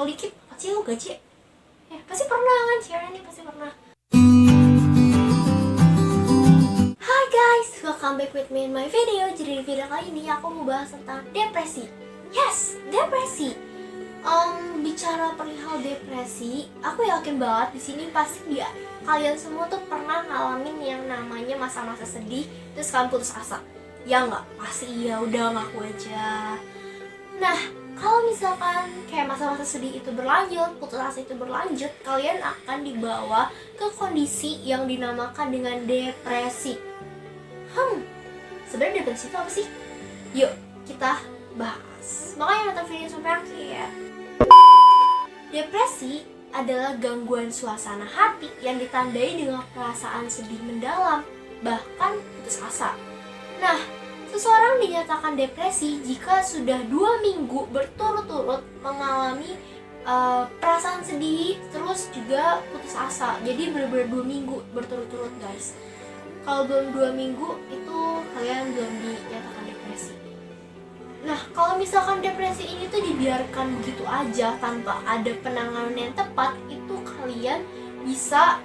kalau dikit kecil gaji ya pasti pernah kan, cewek nih pasti pernah. Hi guys, welcome back with me in my video. Jadi di video kali ini aku mau bahas tentang depresi. Yes, depresi. Bicara perihal depresi, aku yakin banget di sini pasti kalian semua tuh pernah ngalamin yang namanya masa-masa sedih, terus kalian putus asa. Ya nggak? Pasti ya, udah ngaku aja. Nah, kalau misalkan kayak masa-masa sedih itu berlanjut, putus asa itu berlanjut, kalian akan dibawa ke kondisi yang dinamakan dengan depresi. Sebenarnya depresi itu apa sih? Yuk, kita bahas. Makanya nonton video sampai akhir. Depresi adalah gangguan suasana hati yang ditandai dengan perasaan sedih mendalam, bahkan putus asa. Nah, seseorang dinyatakan depresi jika sudah 2 minggu berturut-turut mengalami perasaan sedih, terus juga putus asa. Jadi benar-benar 2 minggu berturut-turut guys. Kalau belum 2 minggu itu kalian belum dinyatakan depresi. Nah, kalau misalkan depresi ini tuh dibiarkan begitu aja tanpa ada penanganan yang tepat, itu kalian bisa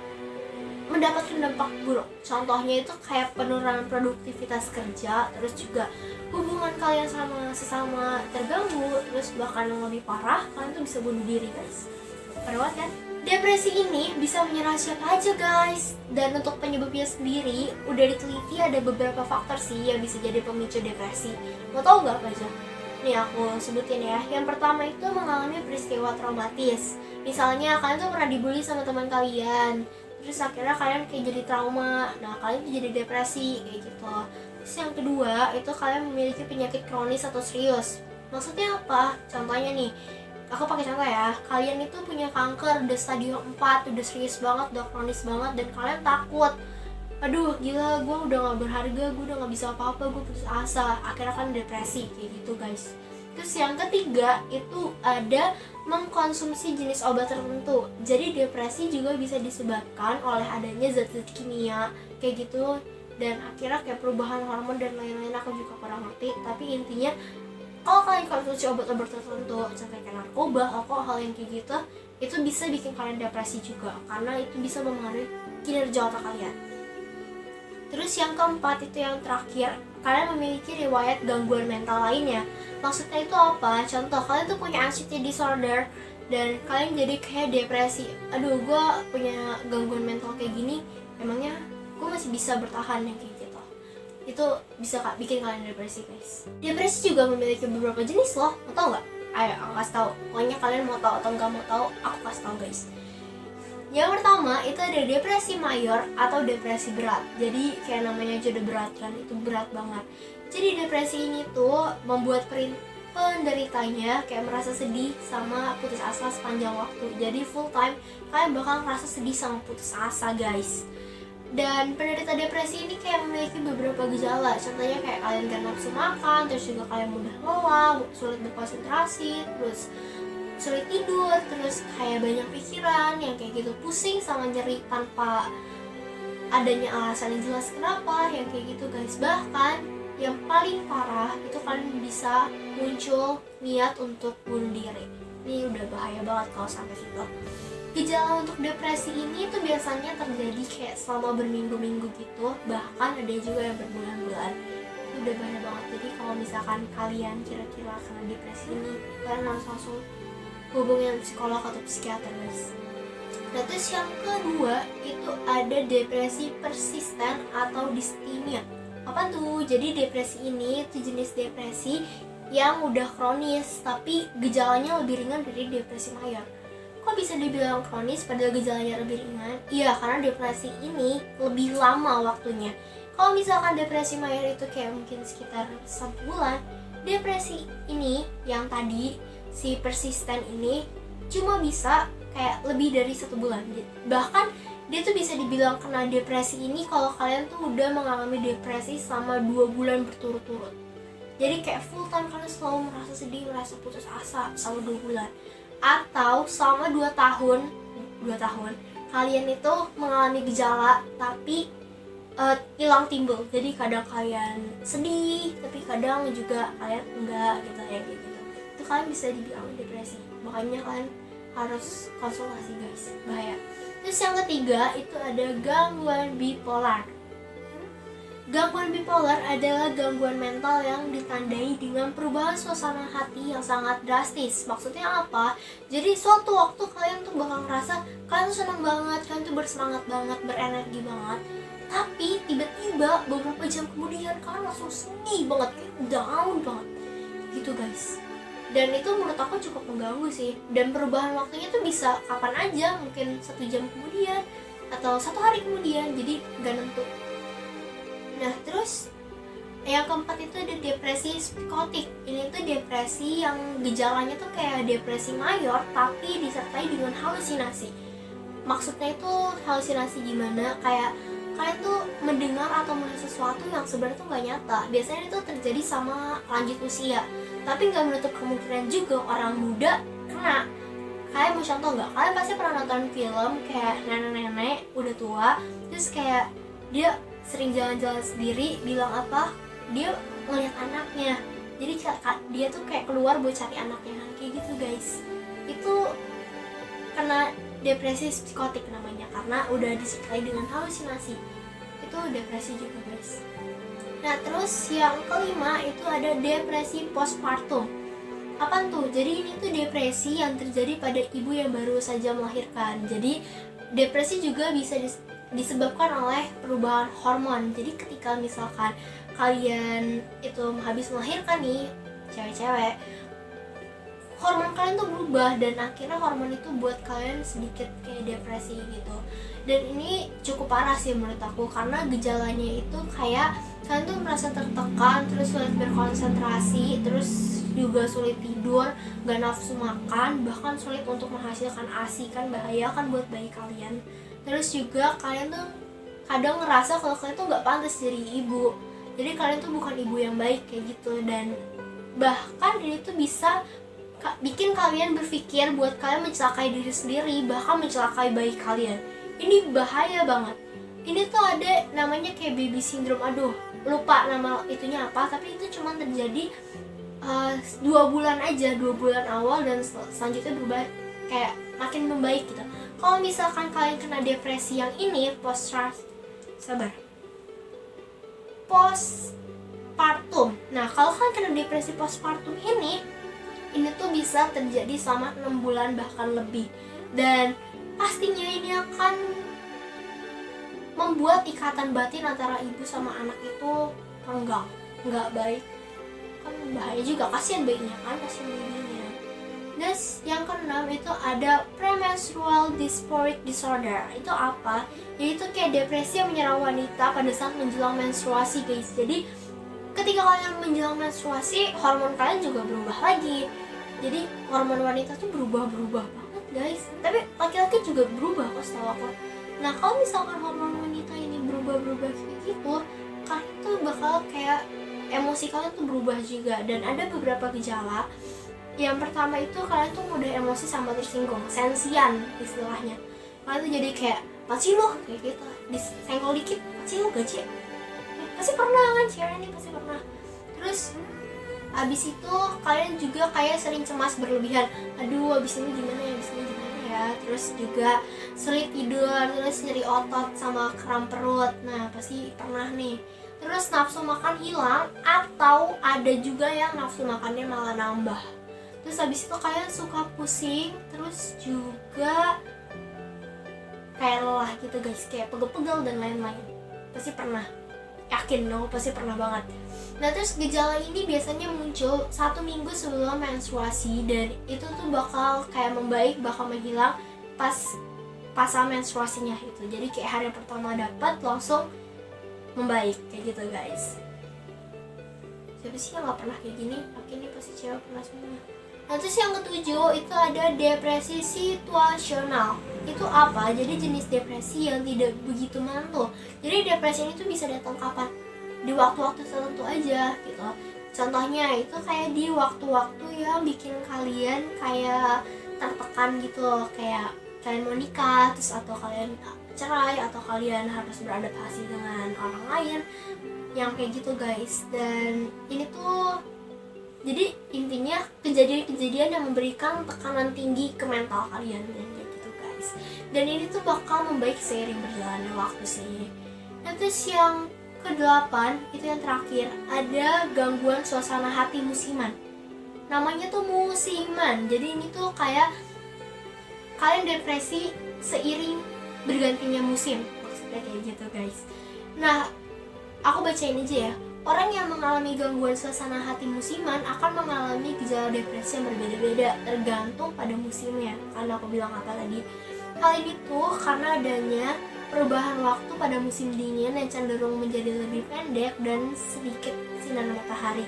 mendapatkan dampak buruk. Contohnya itu kayak penurunan produktivitas kerja, terus juga hubungan kalian sama sesama terganggu, terus bahkan yang lebih parah, kalian tuh bisa bunuh diri guys. Parah kan? Depresi ini bisa menyerang siapa aja guys. Dan untuk penyebabnya sendiri, udah diteliti ada beberapa faktor sih yang bisa jadi pemicu depresi. Mau tau gak apa aja? Nih aku sebutin ya. Yang pertama itu mengalami peristiwa traumatis. Misalnya kalian tuh pernah dibully sama teman kalian, terus akhirnya kalian kayak jadi trauma. Nah, kalian tuh jadi depresi kayak gitu. Terus yang kedua itu kalian memiliki penyakit kronis atau serius. Maksudnya apa? Contohnya nih, aku pakai contoh ya, kalian itu punya kanker udah stadium 4, udah serius banget, udah kronis banget, dan kalian takut, aduh gila, gue udah gak berharga, gue udah gak bisa apa-apa, gue putus asa, akhirnya kan depresi, kayak gitu guys. Terus yang ketiga itu ada mengkonsumsi jenis obat tertentu. Jadi depresi juga bisa disebabkan oleh adanya zat-zat kimia kayak gitu, dan akhirnya kayak perubahan hormon dan lain-lain, aku juga kurang ngerti, tapi intinya kalau kalian konsumsi obat-obat tertentu, contohnya kayak narkoba, alkohol yang kayak gitu, itu bisa bikin kalian depresi juga, karena itu bisa mempengaruhi kinerja otak kalian. Terus yang keempat itu yang terakhir, kalian memiliki riwayat gangguan mental lainnya. Maksudnya itu apa? Contoh, kalian tuh punya anxiety disorder dan kalian jadi kayak depresi. Aduh, gue punya gangguan mental kayak gini, emangnya gue masih bisa bertahan yang kayak gitu. Itu bisa bikin kalian depresi guys. Depresi juga memiliki beberapa jenis loh, mau tau nggak? Ayo aku kasih tau. Pokoknya kalian mau tahu atau nggak mau tahu, aku kasih tau guys. Yang pertama itu ada depresi mayor atau depresi berat. Jadi kayak namanya aja udah berat kan, itu berat banget. Jadi depresi ini tuh membuat penderitanya kayak merasa sedih sama putus asa sepanjang waktu. Jadi full time kalian bakal merasa sedih sama putus asa guys. Dan penderita depresi ini kayak memiliki beberapa gejala. Contohnya kayak kalian gak nafsu makan, terus juga kalian mudah lelah, sulit berkonsentrasi, terus sulit tidur, terus kayak banyak pikiran yang kayak gitu, pusing sama nyeri tanpa adanya alasan yang jelas kenapa, yang kayak gitu guys. Bahkan yang paling parah itu kalian bisa muncul niat untuk bunuh diri. Ini udah bahaya banget kalau sampai situ. Gejala untuk depresi ini tuh biasanya terjadi kayak selama berminggu-minggu gitu, bahkan ada juga yang berbulan-bulan. Itu udah banyak banget. Jadi kalau misalkan kalian kira-kira kena depresi ini, kalian harus langsung hubungin psikolog atau psikiater guys. Nah, terus yang kedua itu ada depresi persisten atau distimia. Apa tuh? Jadi depresi ini tuh jenis depresi yang udah kronis, tapi gejalanya lebih ringan dari depresi mayor. Kok bisa dibilang kronis padahal gejalanya lebih ringan? Iya, karena depresi ini lebih lama waktunya. Kalau misalkan depresi mayor itu kayak mungkin sekitar 1 bulan, depresi ini yang tadi si persisten ini cuma bisa kayak lebih dari 1 bulan. Bahkan dia tuh bisa dibilang kena depresi ini kalau kalian tuh udah mengalami depresi selama 2 bulan berturut-turut. Jadi kayak full time kalian selalu merasa sedih, merasa putus asa selama 2 bulan. Atau selama 2 tahun kalian itu mengalami gejala tapi hilang timbul. Jadi kadang kalian sedih tapi kadang juga kalian enggak gitu ya, kayak gitu. Itu kalian bisa dibilang depresi. Makanya kalian harus konsultasi guys, bahaya. Terus yang ketiga itu ada gangguan bipolar. Gangguan bipolar adalah gangguan mental yang ditandai dengan perubahan suasana hati yang sangat drastis. Maksudnya apa? Jadi suatu waktu kalian tuh bakal ngerasa kalian tuh senang banget, kalian tuh bersemangat banget, berenergi banget. Tapi tiba-tiba beberapa jam kemudian kalian langsung sedih banget, kayak down banget gitu guys. Dan itu menurut aku cukup mengganggu sih. Dan perubahan waktunya tuh bisa kapan aja, mungkin 1 jam kemudian atau 1 hari kemudian, jadi gak nentu. Nah terus yang keempat itu ada depresi psikotik. Ini tuh depresi yang gejalanya tuh kayak depresi mayor tapi disertai dengan halusinasi. Maksudnya itu halusinasi gimana? Kayak kalian tuh mendengar atau melihat sesuatu yang sebenarnya tuh gak nyata. Biasanya itu terjadi sama lanjut usia, tapi gak menutup kemungkinan juga orang muda kena. Kalian mau contoh gak? Kalian pasti pernah nonton film kayak nenek-nenek udah tua, terus kayak dia sering jalan-jalan sendiri, bilang apa? Dia ngeliat anaknya. Jadi dia tuh kayak keluar buat cari anaknya, kayak gitu guys. Itu kena depresi psikotik namanya, karena udah disertai dengan halusinasi. Itu depresi juga guys. Nah terus yang kelima itu ada depresi postpartum. Apa tuh? Jadi ini tuh depresi yang terjadi pada ibu yang baru saja melahirkan. Jadi depresi juga bisa disebabkan oleh perubahan hormon. Jadi ketika misalkan kalian itu habis melahirkan nih, cewek-cewek, hormon kalian tuh berubah dan akhirnya hormon itu buat kalian sedikit kayak depresi gitu. Dan ini cukup parah sih menurut aku, karena gejalanya itu kayak kalian tuh merasa tertekan, terus sulit berkonsentrasi, terus juga sulit tidur, gak nafsu makan, bahkan sulit untuk menghasilkan ASI, kan bahaya kan buat bayi kalian. Terus juga kalian tuh kadang ngerasa kalau kalian tuh gak pantas jadi ibu, jadi kalian tuh bukan ibu yang baik kayak gitu. Dan bahkan ini tuh bisa bikin kalian berpikir buat kalian mencelakai diri sendiri, bahkan mencelakai bayi kalian. Ini bahaya banget. Ini tuh ada namanya kayak baby syndrome. Aduh lupa nama itunya apa, tapi itu cuma terjadi 2 bulan aja, 2 bulan awal, dan selanjutnya berubah kayak makin membaik gitu. Kalau misalkan kalian kena depresi yang ini postpartum. Nah kalau kalian kena depresi postpartum ini tuh bisa terjadi selama 6 bulan bahkan lebih. Dan pastinya ini akan membuat ikatan batin antara ibu sama anak itu renggang, nggak baik. Kan bahaya juga, kasihan bayinya kan, kasihan bayinya. Terus yang keenam itu ada premenstrual dysphoric disorder. Itu apa? Yaitu kayak depresi yang menyerang wanita pada saat menjelang menstruasi guys. Jadi ketika kalian menjelang menstruasi, hormon kalian juga berubah lagi. Jadi hormon wanita tuh berubah-berubah banget guys. Tapi laki-laki juga berubah kok setahu aku. Nah kalau misalkan hormon wanita ini berubah-berubah kayak gitu, kalian tuh bakal kayak emosi kalian tuh berubah juga. Dan ada beberapa gejala. Yang pertama itu kalian tuh mudah emosi sama tersinggung, sensian istilahnya. Kalian tuh jadi kayak pasti lo kayak gitu, disenggol dikit pasti lo gaji. Pasti pernah kan, cewek ini pasti pernah. Terus abis itu kalian juga kayak sering cemas berlebihan. Aduh abis ini gimana ya. Terus juga sulit tidur, terus nyeri otot sama kram perut. Nah pasti pernah nih. Terus nafsu makan hilang, atau ada juga yang nafsu makannya malah nambah. Terus habis itu kalian suka pusing, terus juga kayak lelah gitu guys, kayak pegel-pegel dan lain-lain. Pasti pernah, yakin dong, pasti pernah banget. Nah terus gejala ini biasanya muncul 1 minggu sebelum menstruasi, dan itu tuh bakal kayak membaik, bakal menghilang pas menstruasinya itu. Jadi kayak hari pertama dapat langsung membaik kayak gitu guys. Siapa sih yang gak pernah kayak gini? Yakin nih pasti cewek pernah semua. Nah terus yang ketujuh itu ada depresi situasional. Itu apa? Jadi jenis depresi yang tidak begitu menentu. Jadi depresi ini tuh bisa datang kapan? Di waktu-waktu tertentu aja gitu. Contohnya itu kayak di waktu-waktu yang bikin kalian kayak tertekan gitu. Kayak kalian mau nikah, terus atau kalian cerai, atau kalian harus beradaptasi dengan orang lain, yang kayak gitu guys. Dan ini tuh Jadi intinya kejadian-kejadian yang memberikan tekanan tinggi ke mental kalian kayak gitu guys. Dan ini tuh bakal membaik seiring berjalannya waktu sih. Nah terus yang ke-8 itu yang terakhir, ada gangguan suasana hati musiman. Namanya tuh musiman. Jadi ini tuh kayak kalian depresi seiring bergantinya musim, maksudnya kayak gitu guys. Nah aku bacain aja ya. Orang yang mengalami gangguan suasana hati musiman akan mengalami gejala depresi yang berbeda-beda tergantung pada musimnya. Karena aku bilang apa tadi, hal ini tuh karena adanya perubahan waktu pada musim dingin yang cenderung menjadi lebih pendek dan sedikit sinar matahari.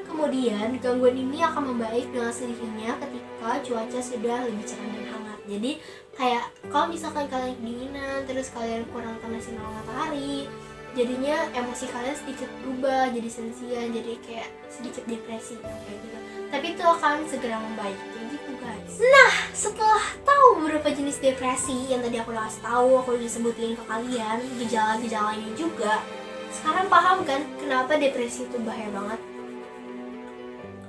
Kemudian gangguan ini akan membaik dengan sendirinya ketika cuaca sudah lebih cerah dan hangat. Jadi kayak kalau misalkan kalian kedinginan terus kalian kurang kena sinar matahari, jadinya emosi kalian sedikit berubah jadi sensian, jadi kayak sedikit depresi kayak gitu. Tapi itu akan segera membaik kayak gitu guys. Nah setelah tahu beberapa jenis depresi yang tadi aku udah kasih tahu, aku udah sebutin ke kalian gejala-gejalanya juga, sekarang paham kan kenapa depresi itu bahaya banget?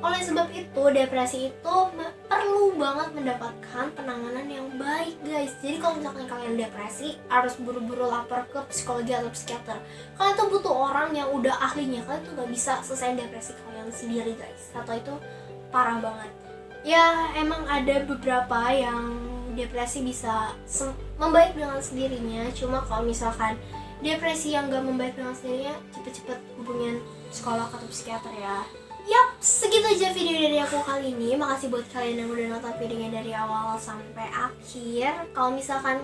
Oleh sebab itu, depresi itu perlu banget mendapatkan penanganan yang baik guys. Jadi kalau misalkan kalian depresi, harus buru-buru lapor ke psikologi atau psikiater. Kalian tuh butuh orang yang udah ahlinya. Kalian tuh gak bisa selesai depresi kalian sendiri guys. Atau itu parah banget. Ya emang ada beberapa yang depresi bisa membaik dengan sendirinya. Cuma kalau misalkan depresi yang gak membaik dengan sendirinya, cepet-cepet hubungin psikolog atau psikiater ya. Yap, segitu aja video dari aku kali ini. Makasih buat kalian yang udah nonton videonya dari awal sampai akhir. Kalau misalkan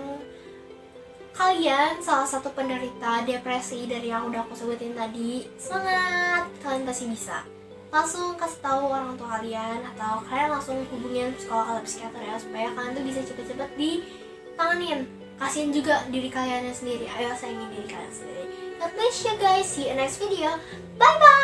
kalian salah satu penderita depresi dari yang udah aku sebutin tadi, semangat, kalian pasti bisa. Langsung kasih tahu orang tua kalian atau kalian langsung hubungin psikolog atau psikiater ya, supaya kalian tuh bisa cepet-cepet ditanganin. Kasihin juga diri kalian sendiri. Ayo sayangin diri kalian sendiri. God bless you guys. See you in next video. Bye bye.